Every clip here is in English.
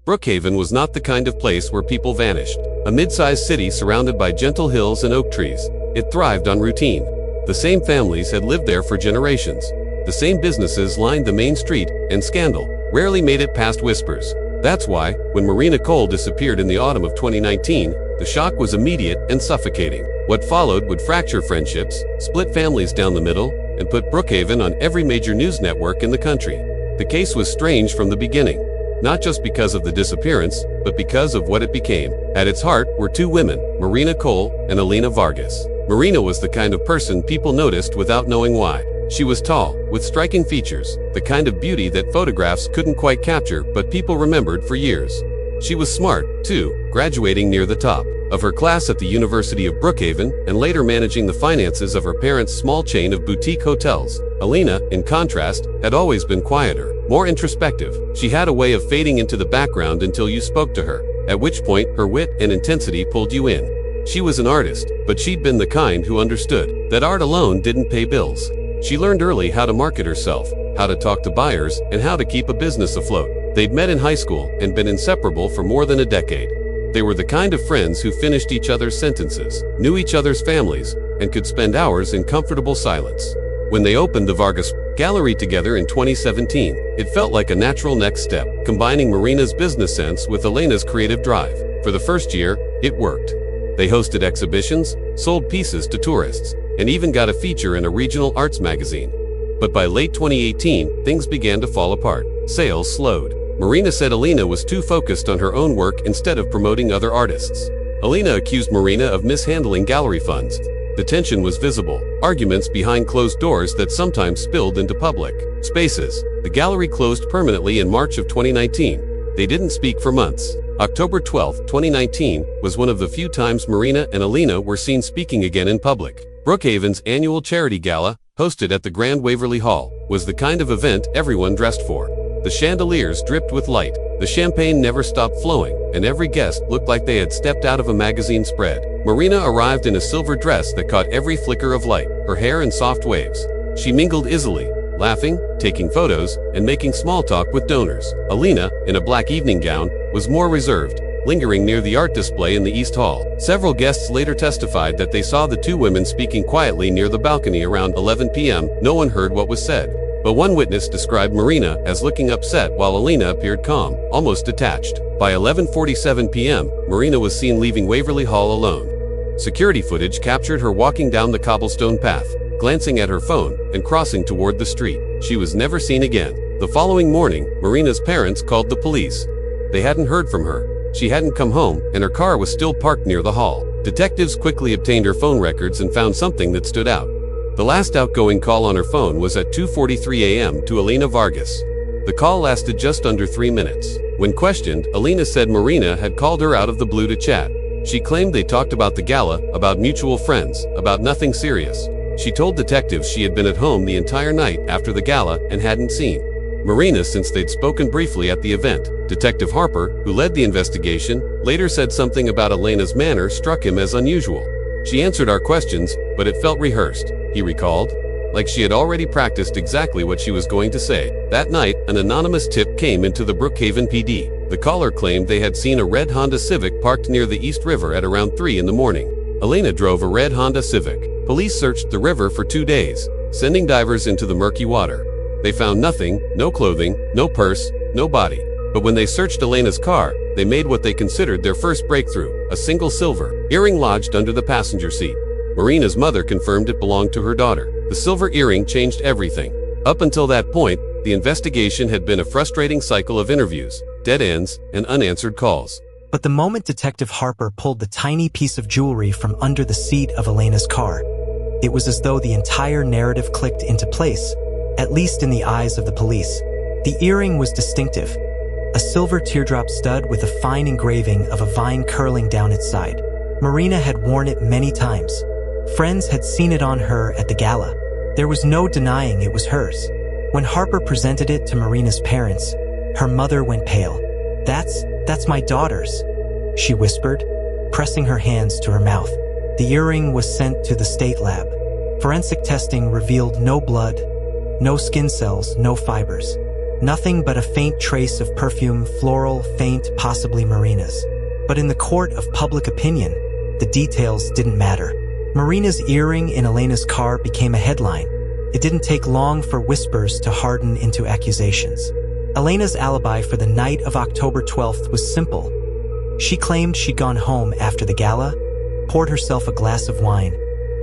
Brookhaven was not the kind of place where people vanished. A mid-sized city surrounded by gentle hills and oak trees, it thrived on routine. The same families had lived there for generations. The same businesses lined the main street, and scandal rarely made it past whispers. That's why, when Marina Cole disappeared in the autumn of 2019, the shock was immediate and suffocating. What followed would fracture friendships, split families down the middle, and put Brookhaven on every major news network in the country. The case was strange from the beginning, not just because of the disappearance, but because of what it became. At its heart were two women, Marina Cole and Elena Vargas. Marina was the kind of person people noticed without knowing why. She was tall, with striking features, the kind of beauty that photographs couldn't quite capture but people remembered for years. She was smart, too, graduating near the top of her class at the University of Brookhaven and later managing the finances of her parents' small chain of boutique hotels. Elena, in contrast, had always been quieter, more introspective. She had a way of fading into the background until you spoke to her, at which point her wit and intensity pulled you in. She was an artist, but she'd been the kind who understood that art alone didn't pay bills. She learned early how to market herself, how to talk to buyers, and how to keep a business afloat. They'd met in high school and been inseparable for more than a decade. They were the kind of friends who finished each other's sentences, knew each other's families, and could spend hours in comfortable silence. When they opened the Vargas Gallery together in 2017, it felt like a natural next step, combining Marina's business sense with Elena's creative drive. For the first year, it worked. They hosted exhibitions, sold pieces to tourists, and even got a feature in a regional arts magazine. But by late 2018, things began to fall apart. Sales slowed. Marina said Elena was too focused on her own work instead of promoting other artists. Elena accused Marina of mishandling gallery funds. The tension was visible, arguments behind closed doors that sometimes spilled into public spaces. The gallery closed permanently in March of 2019. They didn't speak for months. October 12, 2019, was one of the few times Marina and Elena were seen speaking again in public. Brookhaven's annual charity gala, hosted at the Grand Waverly Hall, was the kind of event everyone dressed for. The chandeliers dripped with light, the champagne never stopped flowing, and every guest looked like they had stepped out of a magazine spread. Marina arrived in a silver dress that caught every flicker of light, her hair in soft waves. She mingled easily, laughing, taking photos, and making small talk with donors. Elena, in a black evening gown, was more reserved, lingering near the art display in the East Hall. Several guests later testified that they saw the two women speaking quietly near the balcony around 11 p.m. No one heard what was said. But one witness described Marina as looking upset while Elena appeared calm, almost detached. By 11:47 p.m., Marina was seen leaving Waverly Hall alone. Security footage captured her walking down the cobblestone path, glancing at her phone, and crossing toward the street. She was never seen again. The following morning, Marina's parents called the police. They hadn't heard from her. She hadn't come home, and her car was still parked near the hall. Detectives quickly obtained her phone records and found something that stood out. The last outgoing call on her phone was at 2:43 a.m. to Elena Vargas. The call lasted just under 3 minutes. When questioned, Elena said Marina had called her out of the blue to chat. She claimed they talked about the gala, about mutual friends, about nothing serious. She told detectives she had been at home the entire night after the gala and hadn't seen Marina since they'd spoken briefly at the event. Detective Harper, who led the investigation, later said something about Elena's manner struck him as unusual. She answered our questions, but it felt rehearsed, he recalled, like she had already practiced exactly what she was going to say. That night, an anonymous tip came into the Brookhaven PD. The caller claimed they had seen a red Honda Civic parked near the East River at around 3 in the morning. Elena drove a red Honda Civic. Police searched the river for 2 days, sending divers into the murky water. They found nothing, no clothing, no purse, no body. But when they searched Elena's car, they made what they considered their first breakthrough, a single silver earring lodged under the passenger seat. Marina's mother confirmed it belonged to her daughter. The silver earring changed everything. Up until that point, the investigation had been a frustrating cycle of interviews, dead ends, and unanswered calls. But the moment Detective Harper pulled the tiny piece of jewelry from under the seat of Elena's car, it was as though the entire narrative clicked into place, at least in the eyes of the police. The earring was distinctive, a silver teardrop stud with a fine engraving of a vine curling down its side. Marina had worn it many times. Friends had seen it on her at the gala. There was no denying it was hers. When Harper presented it to Marina's parents, her mother went pale. That's my daughter's," she whispered, pressing her hands to her mouth. The earring was sent to the state lab. Forensic testing revealed no blood, no skin cells, no fibers. Nothing but a faint trace of perfume, floral, faint, possibly Marina's. But in the court of public opinion, the details didn't matter. Marina's earring in Elena's car became a headline. It didn't take long for whispers to harden into accusations. Elena's alibi for the night of October 12th was simple. She claimed she'd gone home after the gala, poured herself a glass of wine,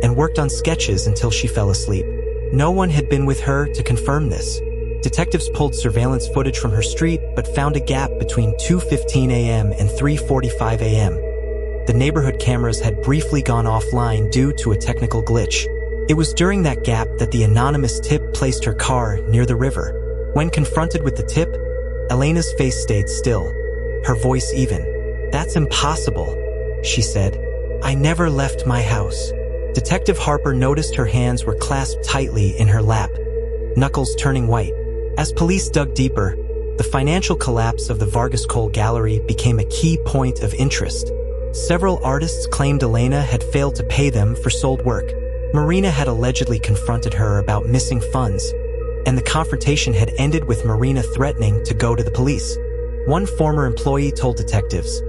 and worked on sketches until she fell asleep. No one had been with her to confirm this. Detectives pulled surveillance footage from her street but found a gap between 2:15 a.m. and 3:45 a.m. The neighborhood cameras had briefly gone offline due to a technical glitch. It was during that gap that the anonymous tip placed her car near the river. When confronted with the tip, Elena's face stayed still, her voice even. "That's impossible," she said. "I never left my house." Detective Harper noticed her hands were clasped tightly in her lap, knuckles turning white. As police dug deeper, the financial collapse of the Vargas Cole Gallery became a key point of interest. Several artists claimed Elena had failed to pay them for sold work. Marina had allegedly confronted her about missing funds, and the confrontation had ended with Marina threatening to go to the police. One former employee told detectives,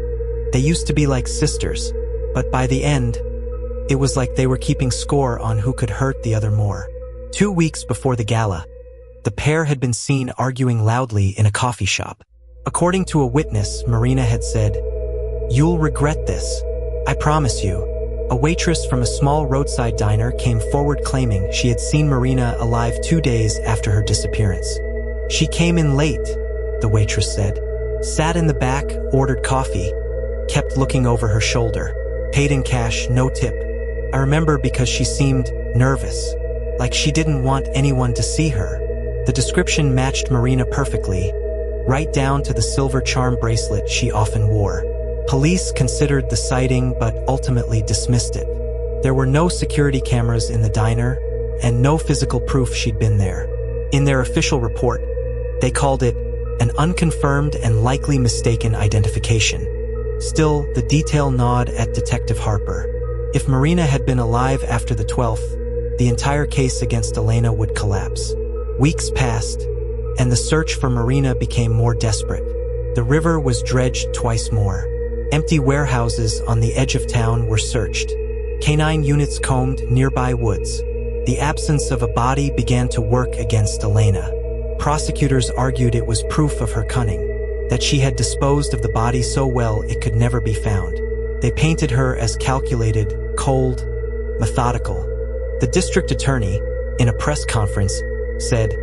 "They used to be like sisters, but by the end, it was like they were keeping score on who could hurt the other more." 2 weeks before the gala, the pair had been seen arguing loudly in a coffee shop. According to a witness, Marina had said, "You'll regret this. I promise you." A waitress from a small roadside diner came forward claiming she had seen Marina alive 2 days after her disappearance. "She came in late," the waitress said. "Sat in the back, ordered coffee, kept looking over her shoulder. Paid in cash, no tip. I remember because she seemed nervous, like she didn't want anyone to see her." The description matched Marina perfectly, right down to the silver charm bracelet she often wore. Police considered the sighting but ultimately dismissed it. There were no security cameras in the diner and no physical proof she'd been there. In their official report, they called it an unconfirmed and likely mistaken identification. Still, the detail gnawed at Detective Harper. If Marina had been alive after the 12th, the entire case against Elena would collapse. Weeks passed, and the search for Marina became more desperate. The river was dredged twice more. Empty warehouses on the edge of town were searched. Canine units combed nearby woods. The absence of a body began to work against Elena. Prosecutors argued it was proof of her cunning, that she had disposed of the body so well it could never be found. They painted her as calculated, cold, methodical. The district attorney, in a press conference, said,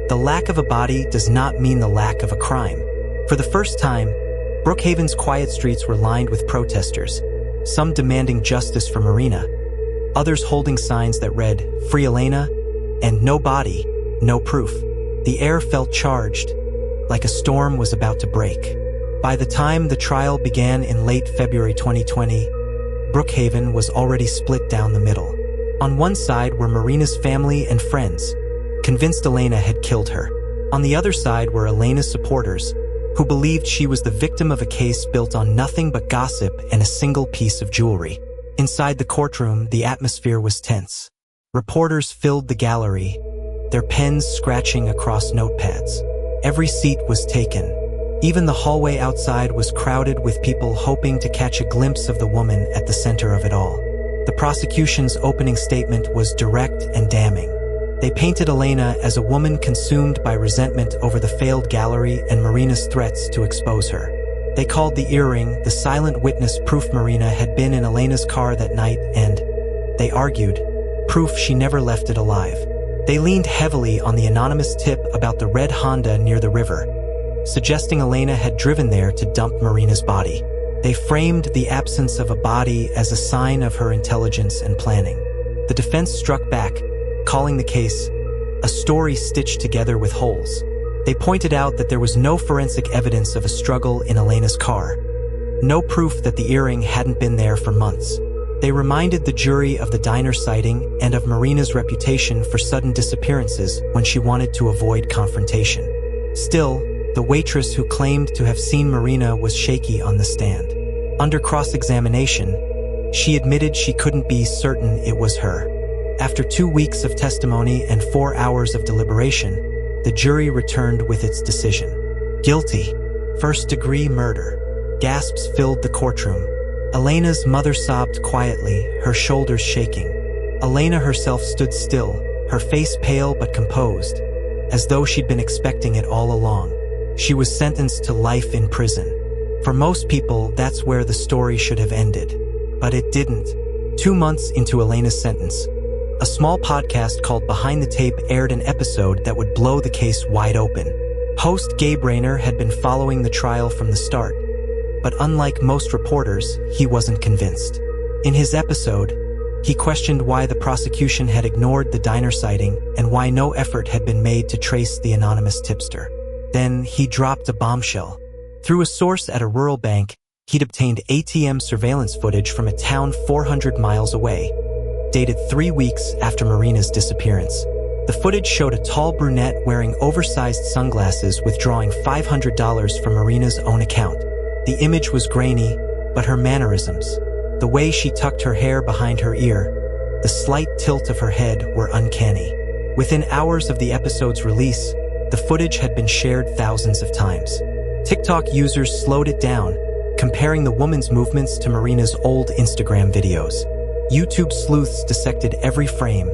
"The lack of a body does not mean the lack of a crime." For the first time, Brookhaven's quiet streets were lined with protesters, some demanding justice for Marina, others holding signs that read, "Free Elena," and "No body, no proof." The air felt charged, like a storm was about to break. By the time the trial began in late February 2020, Brookhaven was already split down the middle. On one side were Marina's family and friends, convinced Elena had killed her. On the other side were Elena's supporters, who believed she was the victim of a case built on nothing but gossip and a single piece of jewelry. Inside the courtroom, the atmosphere was tense. Reporters filled the gallery, their pens scratching across notepads. Every seat was taken. Even the hallway outside was crowded with people hoping to catch a glimpse of the woman at the center of it all. The prosecution's opening statement was direct and damning. They painted Elena as a woman consumed by resentment over the failed gallery and Marina's threats to expose her. They called the earring the silent witness, proof Marina had been in Elena's car that night, and, they argued, proof she never left it alive. They leaned heavily on the anonymous tip about the red Honda near the river, suggesting Elena had driven there to dump Marina's body. They framed the absence of a body as a sign of her intelligence and planning. The defense struck back, calling the case a story stitched together with holes. They pointed out that there was no forensic evidence of a struggle in Elena's car, no proof that the earring hadn't been there for months. They reminded the jury of the diner sighting and of Marina's reputation for sudden disappearances when she wanted to avoid confrontation. Still, the waitress who claimed to have seen Marina was shaky on the stand. Under cross-examination, she admitted she couldn't be certain it was her. After 2 weeks of testimony and 4 hours of deliberation, the jury returned with its decision. Guilty. First-degree murder. Gasps filled the courtroom. Elena's mother sobbed quietly, her shoulders shaking. Elena herself stood still, her face pale but composed, as though she'd been expecting it all along. She was sentenced to life in prison. For most people, that's where the story should have ended. But it didn't. 2 months into Elena's sentence, a small podcast called Behind the Tape aired an episode that would blow the case wide open. Host Gabe Rayner had been following the trial from the start, but unlike most reporters, he wasn't convinced. In his episode, he questioned why the prosecution had ignored the diner sighting and why no effort had been made to trace the anonymous tipster. Then he dropped a bombshell. Through a source at a rural bank, he'd obtained ATM surveillance footage from a town 400 miles away, dated 3 weeks after Marina's disappearance. The footage showed a tall brunette wearing oversized sunglasses withdrawing $500 from Marina's own account. The image was grainy, but her mannerisms, the way she tucked her hair behind her ear, the slight tilt of her head were uncanny. Within hours of the episode's release, the footage had been shared thousands of times. TikTok users slowed it down, comparing the woman's movements to Marina's old Instagram videos. YouTube sleuths dissected every frame,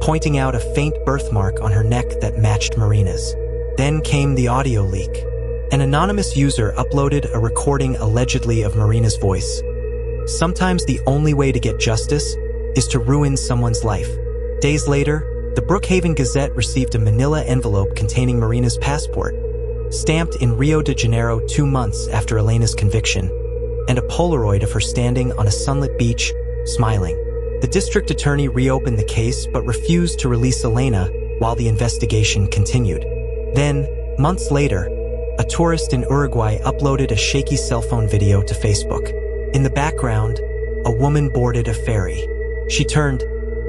pointing out a faint birthmark on her neck that matched Marina's. Then came the audio leak. An anonymous user uploaded a recording allegedly of Marina's voice. Sometimes the only way to get justice is to ruin someone's life. Days later, the Brookhaven Gazette received a manila envelope containing Marina's passport, stamped in Rio de Janeiro 2 months after Elena's conviction, and a Polaroid of her standing on a sunlit beach, smiling. The district attorney reopened the case but refused to release Elena while the investigation continued. Then, months later, a tourist in Uruguay uploaded a shaky cell phone video to Facebook. In the background, a woman boarded a ferry. She turned,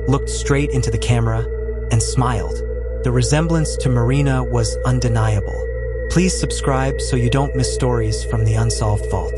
looked straight into the camera, and smiled. The resemblance to Marina was undeniable. Please subscribe so you don't miss stories from the Unsolved Vault.